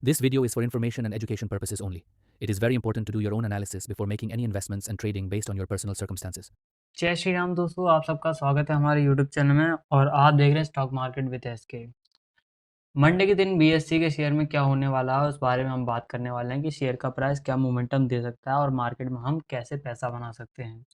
This video is for information and education purposes only. It is very important to do your own analysis before making any investments and trading based on your personal circumstances. जय श्री राम दोस्तों, आप सबका स्वागत है हमारे YouTube channel में और आप देख रहे हैं stock market with SK. Monday के दिन बीएससी के शेयर में क्या होने वाला है उस बारे में हम बात करने वाले हैं कि शेयर का प्राइस क्या मोमेंटम दे सकता है और मार्केट में हम कैसे पैसा बना सकते हैं।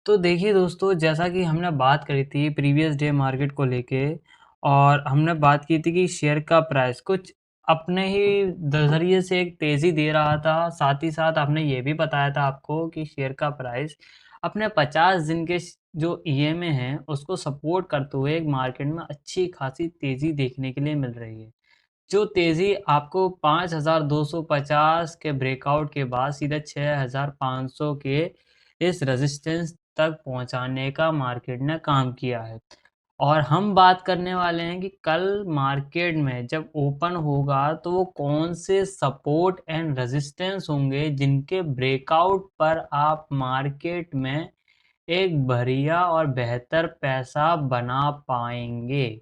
तो देखिए दोस्तों, जैसा कि हमने बात करी थी प्रीवियस डे मार्केट को लेके और हमने बात की थी कि शेयर का प्राइस कुछ अपने ही नज़रिए से एक तेज़ी दे रहा था। साथ ही साथ आपने ये भी बताया था आपको कि शेयर का प्राइस अपने 50 दिन के जो ईएमए हैं उसको सपोर्ट करते हुए एक मार्केट में अच्छी खासी तेज़ी देखने के लिए मिल रही है। जो तेज़ी आपको 5250 के ब्रेकआउट के बाद सीधा 6500 के इस रेजिस्टेंस तक पहुंचाने का मार्केट ने काम किया है। और हम बात करने वाले हैं कि कल मार्केट में जब ओपन होगा तो वो कौन से सपोर्ट एंड रेजिस्टेंस होंगे जिनके ब्रेकआउट पर आप मार्केट में एक बढ़िया और बेहतर पैसा बना पाएंगे।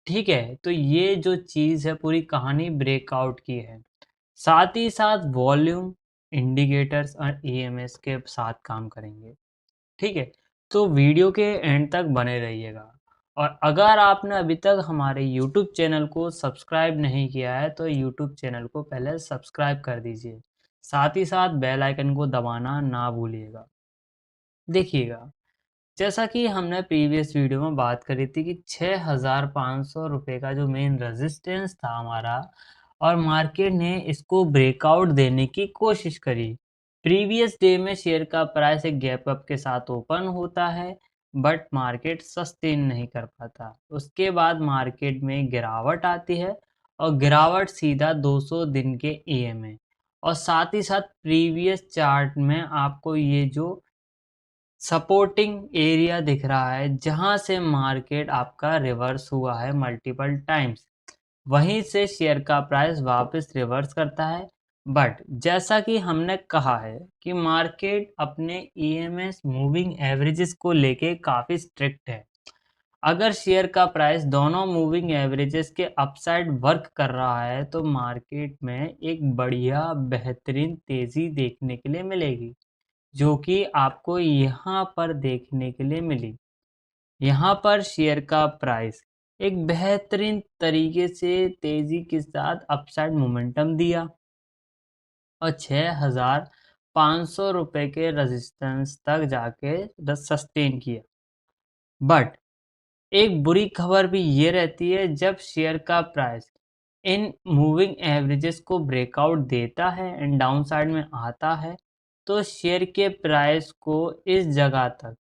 ठीक है, तो ये जो चीज़ है पूरी कहानी ब्रेकआउट की है। साथ ही साथ वॉल्यूम, इंडिकेटर्स और ईएमएस के साथ काम करेंगे। ठीक है, तो वीडियो के एंड तक बने रहिएगा। और अगर आपने अभी तक हमारे यूट्यूब चैनल को सब्सक्राइब नहीं किया है तो यूट्यूब चैनल को पहले सब्सक्राइब कर दीजिए। साथ ही साथ बेल आइकन को दबाना ना भूलिएगा। देखिएगा, जैसा कि हमने प्रीवियस वीडियो में बात करी थी कि 6500 रुपये का जो मेन रेजिस्टेंस था हमारा और मार्केट ने इसको ब्रेकआउट देने की कोशिश करी। प्रीवियस डे में शेयर का प्राइस एक गैप अप के साथ ओपन होता है बट मार्केट सस्टेन नहीं कर पाता। उसके बाद मार्केट में गिरावट आती है और गिरावट सीधा 200 दिन के ईएमए और साथ ही साथ प्रीवियस चार्ट में आपको ये जो सपोर्टिंग एरिया दिख रहा है जहां से मार्केट आपका रिवर्स हुआ है मल्टीपल टाइम्स, वहीं से शेयर का प्राइस वापस रिवर्स करता है। बट जैसा कि हमने कहा है कि मार्केट अपने ईएमएस मूविंग एवरेजेस को लेके काफ़ी स्ट्रिक्ट है। अगर शेयर का प्राइस दोनों मूविंग एवरेजेस के अपसाइड वर्क कर रहा है तो मार्केट में एक बढ़िया बेहतरीन तेज़ी देखने के लिए मिलेगी, जो कि आपको यहाँ पर देखने के लिए मिली। यहाँ पर शेयर का प्राइस एक बेहतरीन तरीके से तेज़ी के साथ अपसाइड मोमेंटम दिया और 6500 रुपये के रेजिस्टेंस तक जाके सस्टेन किया। बट एक बुरी खबर भी ये रहती है जब शेयर का प्राइस इन मूविंग एवरेजेस को ब्रेकआउट देता है एंड डाउन साइड में आता है तो शेयर के प्राइस को इस जगह तक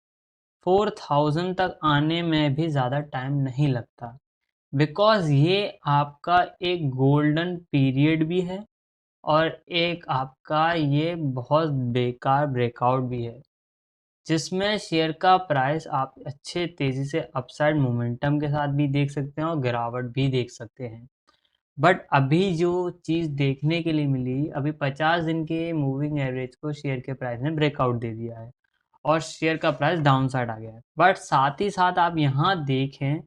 4000 तक आने में भी ज़्यादा टाइम नहीं लगता, बिकॉज़ ये आपका एक गोल्डन पीरियड भी है और एक आपका ये बहुत बेकार ब्रेकआउट भी है, जिसमें शेयर का प्राइस आप अच्छे तेज़ी से अपसाइड मोमेंटम के साथ भी देख सकते हैं और गिरावट भी देख सकते हैं। बट अभी जो चीज़ देखने के लिए मिली, अभी 50 दिन के मूविंग एवरेज को शेयर के प्राइस ने ब्रेकआउट दे दिया है और शेयर का प्राइस डाउन साइड आ गया है। बट साथ ही साथ आप यहाँ देखें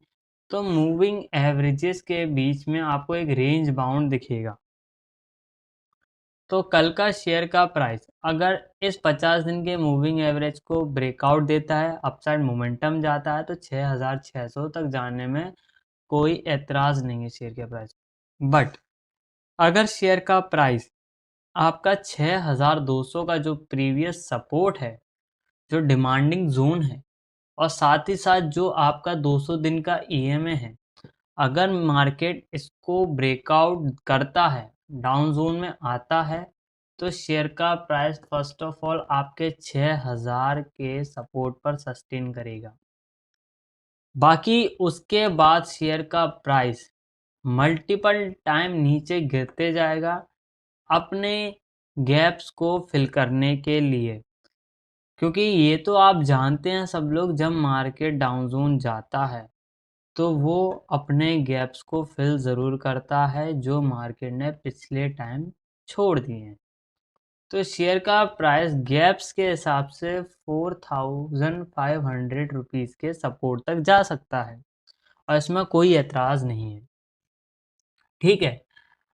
तो मूविंग एवरेजेस के बीच में आपको एक रेंज बाउंड दिखेगा। तो कल का शेयर का प्राइस अगर इस 50 दिन के मूविंग एवरेज को ब्रेकआउट देता है, अपसाइड मोमेंटम जाता है तो 6600 तक जाने में कोई ऐतराज़ नहीं है शेयर के प्राइस। बट अगर शेयर का प्राइस आपका 6200 का जो प्रीवियस सपोर्ट है, जो डिमांडिंग ज़ोन है और साथ ही साथ जो आपका 200 दिन का ईएमए है, अगर मार्केट इसको ब्रेकआउट करता है, डाउन ज़ोन में आता है, तो शेयर का प्राइस फर्स्ट ऑफ ऑल आपके 6000 के सपोर्ट पर सस्टेन करेगा। बाकी उसके बाद शेयर का प्राइस मल्टीपल टाइम नीचे गिरते जाएगा अपने गैप्स को फिल करने के लिए। क्योंकि ये तो आप जानते हैं सब लोग, जब मार्केट डाउन ज़ोन जाता है तो वो अपने गैप्स को फिल ज़रूर करता है जो मार्केट ने पिछले टाइम छोड़ दिए हैं। तो शेयर का प्राइस गैप्स के हिसाब से 4500 रुपीज़ के सपोर्ट तक जा सकता है और इसमें कोई ऐतराज़ नहीं है। ठीक है,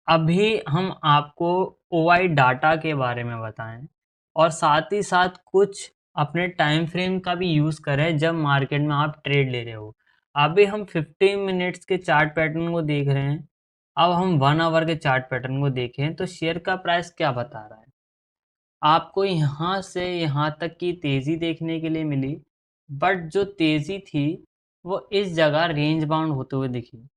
अभी हम आपको ओआई डाटा के बारे में बताएं और साथ ही साथ कुछ अपने टाइम फ्रेम का भी यूज़ करें जब मार्केट में आप ट्रेड ले रहे हो। अभी हम 15 मिनट्स के चार्ट पैटर्न को देख रहे हैं। अब हम 1 आवर के चार्ट पैटर्न को देखें तो शेयर का प्राइस क्या बता रहा है। आपको यहाँ से यहाँ तक की तेज़ी देखने के लिए मिली, बट जो तेज़ी थी वो इस जगह रेंज बाउंड होते हुए दिखी।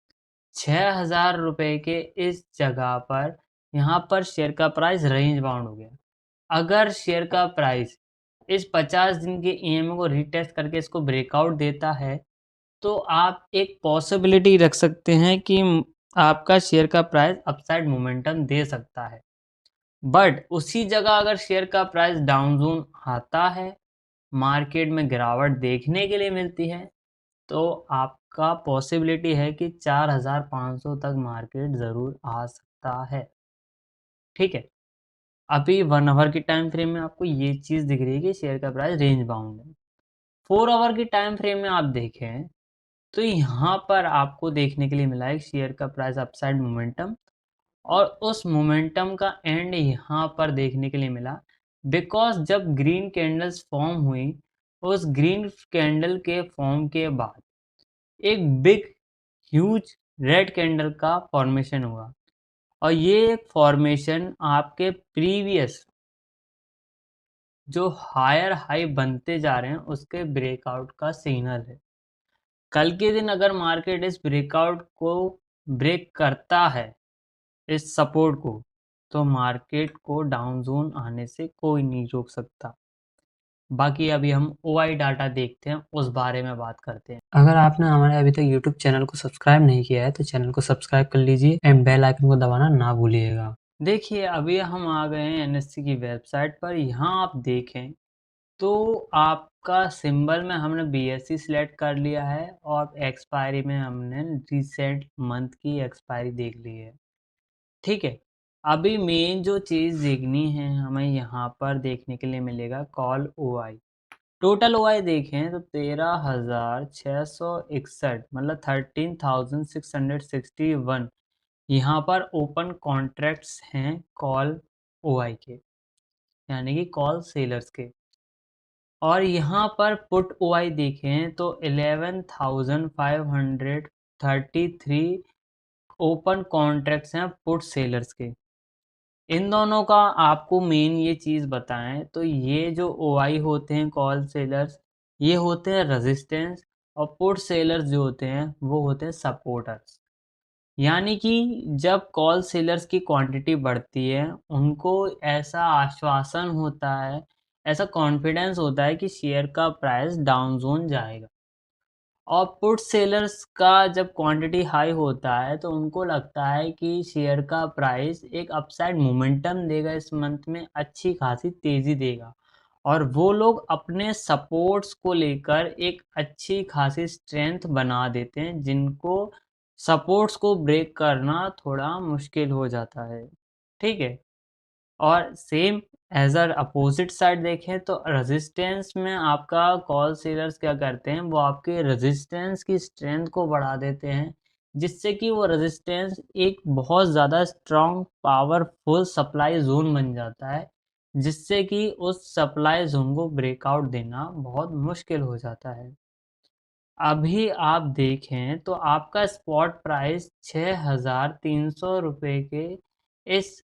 6,000 रुपए के इस जगह पर यहाँ पर शेयर का प्राइस रेंज बाउंड हो गया। अगर शेयर का प्राइस इस 50 दिन के ईएमए को रीटेस्ट करके इसको ब्रेकआउट देता है, तो आप एक पॉसिबिलिटी रख सकते हैं कि आपका शेयर का प्राइस अपसाइड मोमेंटम दे सकता है। बट उसी जगह अगर शेयर का प्राइस डाउन ज़ोन आता है, मार्केट में गिरावट देखने के लिए मिलती है, तो आपका पॉसिबिलिटी है कि 4,500 तक मार्केट ज़रूर आ सकता है। ठीक है? अभी 1 आवर की टाइम फ्रेम में आपको ये चीज़ दिख रही है कि शेयर का प्राइस रेंज बाउंड है। 4 आवर की टाइम फ्रेम में आप देखें, तो यहाँ पर आपको देखने के लिए मिला है शेयर का प्राइस अपसाइड मोमेंटम और उस मोमेंटम का एंड यहाँ पर देखने के लिए मिला। बिकॉज़ जब ग्रीन कैंडल्स फॉर्म हुई, उस ग्रीन कैंडल के फॉर्म के बाद एक बिग ह्यूज रेड कैंडल का फॉर्मेशन हुआ और ये फॉर्मेशन आपके प्रीवियस जो हायर हाई बनते जा रहे हैं उसके ब्रेकआउट का सिग्नल है। कल के दिन अगर मार्केट इस ब्रेकआउट को ब्रेक करता है, इस सपोर्ट को, तो मार्केट को डाउन ज़ोन आने से कोई नहीं रोक सकता। बाकी अभी हम ओआई डाटा देखते हैं, उस बारे में बात करते हैं। अगर आपने हमारे अभी तक यूट्यूब चैनल को सब्सक्राइब नहीं किया है तो चैनल को सब्सक्राइब कर लीजिए एंड बेल आइकन को दबाना ना भूलिएगा। देखिए अभी हम आ गए हैं एनएससी की वेबसाइट पर। यहाँ आप देखें तो आपका सिंबल में हमने बीएससी सिलेक्ट कर लिया है और एक्सपायरी में हमने रिसेंट मंथ की एक्सपायरी देख ली है। ठीक है, अभी मेन जो चीज़ देखनी है हमें यहाँ पर देखने के लिए मिलेगा कॉल ओआई। टोटल ओआई देखें तो 13,661 मतलब 13,661 यहाँ पर ओपन कॉन्ट्रैक्ट्स हैं कॉल ओआई के, यानी कि कॉल सेलर्स के। और यहाँ पर पुट ओआई देखें तो 11,533 ओपन कॉन्ट्रैक्ट्स हैं पुट सेलर्स के। इन दोनों का आपको मेन ये चीज़ बताएं तो ये जो ओआई होते हैं कॉल सेलर्स, ये होते हैं रेजिस्टेंस और पुट सेलर्स जो होते हैं वो होते हैं सपोर्टर्स। यानी कि जब कॉल सेलर्स की क्वांटिटी बढ़ती है, उनको ऐसा आश्वासन होता है, ऐसा कॉन्फिडेंस होता है कि शेयर का प्राइस डाउन ज़ोन जाएगा। और पुट सेलर्स का जब क्वांटिटी हाई होता है, तो उनको लगता है कि शेयर का प्राइस एक अपसाइड मोमेंटम देगा, इस मंथ में अच्छी खासी तेज़ी देगा। और वो लोग अपने सपोर्ट्स को लेकर एक अच्छी खासी स्ट्रेंथ बना देते हैं, जिनको सपोर्ट्स को ब्रेक करना थोड़ा मुश्किल हो जाता है। ठीक है? और same as a opposite side देखें तो रेज़िस्टेंस में आपका कॉल सेलर्स क्या करते हैं, वो आपके रेज़िस्टेंस की स्ट्रेंथ को बढ़ा देते हैं, जिससे कि वो रेज़िस्टेंस एक बहुत ज़्यादा स्ट्रॉन्ग पावरफुल सप्लाई ज़ोन बन जाता है, जिससे कि उस सप्लाई ज़ोन को ब्रेकआउट देना बहुत मुश्किल हो जाता है। अभी आप देखें तो आपका स्पॉट प्राइस 6,300 रुपए के इस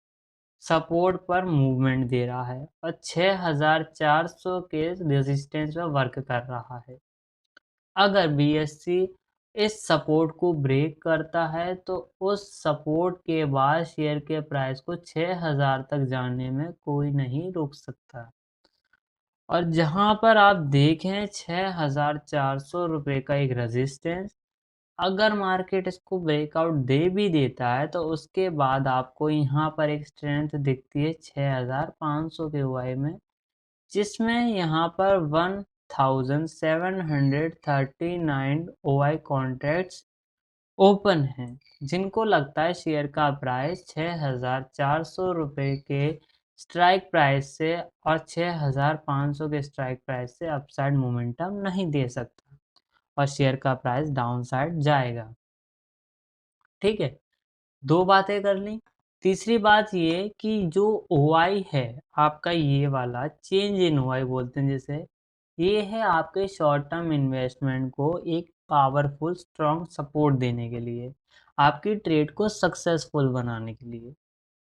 सपोर्ट पर मूवमेंट दे रहा है और 6,400 के रेजिस्टेंस पर वर्क कर रहा है। अगर बीएससी इस सपोर्ट को ब्रेक करता है तो उस सपोर्ट के बाद शेयर के प्राइस को 6,000 तक जाने में कोई नहीं रोक सकता। और जहां पर आप देखें 6,400 रुपये का एक रेजिस्टेंस, अगर मार्केट इसको ब्रेकआउट दे भी देता है तो उसके बाद आपको यहाँ पर एक स्ट्रेंथ दिखती है 6,500 के वाई में, जिसमें यहाँ पर 1,739 ओआई कॉन्ट्रैक्ट्स ओपन हैं, जिनको लगता है शेयर का प्राइस 6,400 रुपये के स्ट्राइक प्राइस से और 6,500 के स्ट्राइक प्राइस से अपसाइड मोमेंटम नहीं दे सकता और शेयर का प्राइस डाउन साइड जाएगा। ठीक है, 2 बातें कर ली। तीसरी बात ये कि जो OI है आपका, ये वाला चेंज इन OI बोलते हैं जिसे, ये है आपके शॉर्ट टर्म इन्वेस्टमेंट को एक पावरफुल स्ट्रॉन्ग सपोर्ट देने के लिए, आपकी ट्रेड को सक्सेसफुल बनाने के लिए।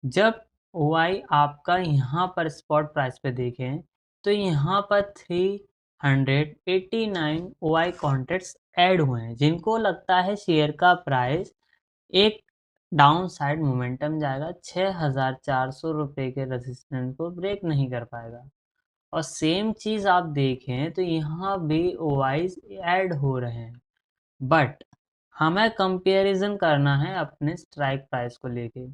जब OI आपका यहाँ पर स्पॉट प्राइस पे देखें तो यहाँ पर 389 OI कॉन्ट्रैक्ट्स ऐड हुए हैं, जिनको लगता है शेयर का प्राइस एक डाउन साइड मोमेंटम जाएगा, 6,400 रुपये के रेजिस्टेंस को ब्रेक नहीं कर पाएगा। और सेम चीज़ आप देखें तो यहाँ भी OIs ऐड हो रहे हैं, बट हमें कंपैरिजन करना है अपने स्ट्राइक प्राइस को लेके,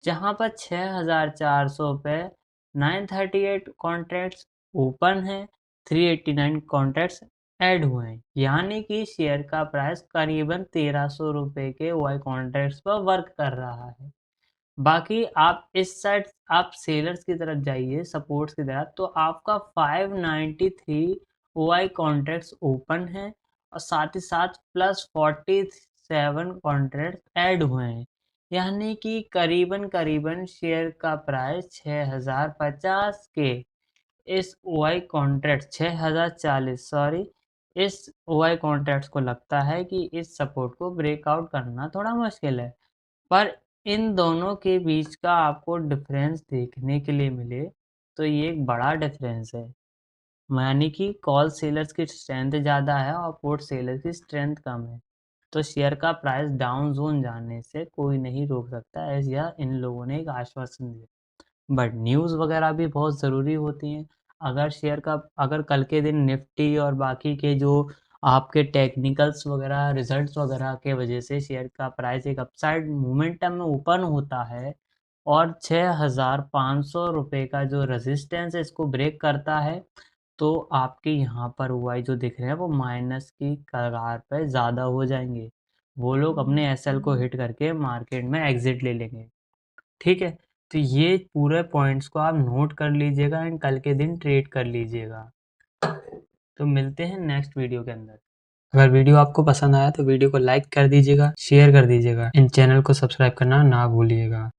जहाँ पर 6,400 पे 938 कॉन्ट्रैक्ट्स ओपन है, 389 कॉन्ट्रैक्ट्स ऐड हुए हैं, यानी कि शेयर का प्राइस करीबन 1300 रुपये के OI कॉन्ट्रैक्ट्स पर वर्क कर रहा है। बाकी आप इस साइड आप सेलर्स की तरफ जाइए, सपोर्ट्स की तरफ, तो आपका 593 OI कॉन्ट्रैक्ट्स ओपन है और साथ ही साथ प्लस 47 कॉन्ट्रैक्ट्स ऐड हुए हैं, यानी कि करीबन शेयर का प्राइस 6050 के इस OI कॉन्ट्रैक्ट 6040 सॉरी, इस OI कॉन्ट्रैक्ट्स को लगता है कि इस सपोर्ट को ब्रेकआउट करना थोड़ा मुश्किल है। पर इन दोनों के बीच का आपको डिफरेंस देखने के लिए मिले तो ये एक बड़ा डिफरेंस है, यानी कि कॉल सेलर्स की स्ट्रेंथ ज़्यादा है और पुट सेलर्स की स्ट्रेंथ कम है, तो शेयर का प्राइस डाउन जोन जाने से कोई नहीं रोक सकता, ऐसा इन लोगों ने एक आश्वासन दिया। बट न्यूज़ वगैरह भी बहुत ज़रूरी होती हैं। अगर कल के दिन निफ्टी और बाकी के जो आपके टेक्निकल्स वगैरह, रिजल्ट्स वगैरह के वजह से शेयर का प्राइस एक अपसाइड मोमेंटम में ओपन होता है और 6,500 रुपये का जो रेजिस्टेंस है इसको ब्रेक करता है, तो आपके यहाँ पर OI जो दिख रहे हैं वो माइनस की कगार पे ज़्यादा हो जाएंगे। वो लोग अपने SL को हिट करके मार्केट में एग्जिट ले लेंगे। ठीक है? तो ये पूरे पॉइंट्स को आप नोट कर लीजिएगा एंड कल के दिन ट्रेड कर लीजिएगा। तो मिलते हैं नेक्स्ट वीडियो के अंदर। अगर वीडियो आपको पसंद आया तो वीडियो को लाइक कर दीजिएगा, शेयर कर दीजिएगा, इन चैनल को सब्सक्राइब करना ना भूलिएगा।